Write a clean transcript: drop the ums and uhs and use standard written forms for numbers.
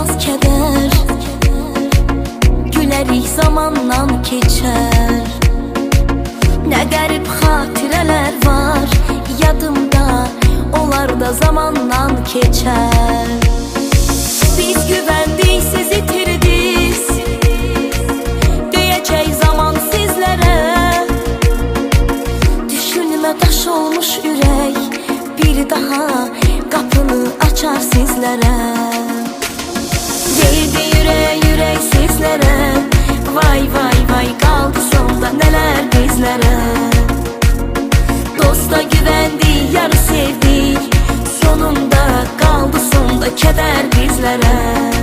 biraz keder, gülərik zamanla keçər. Nə qərib xatirələr var yadımda, onlar da zamanla keçər. Biz güvəndik, siz itirdiniz, deyəcək zaman sizlərə. Düşünmə daş olmuş ürək bir daha qapını açar sizlərə. Deyirdi ürək sizlərə, vay vay vay qaldı sonda nələr bizlərə. Dosta güvəndik, yarı sevdik, sonunda qaldı sonda kədər bizlərə.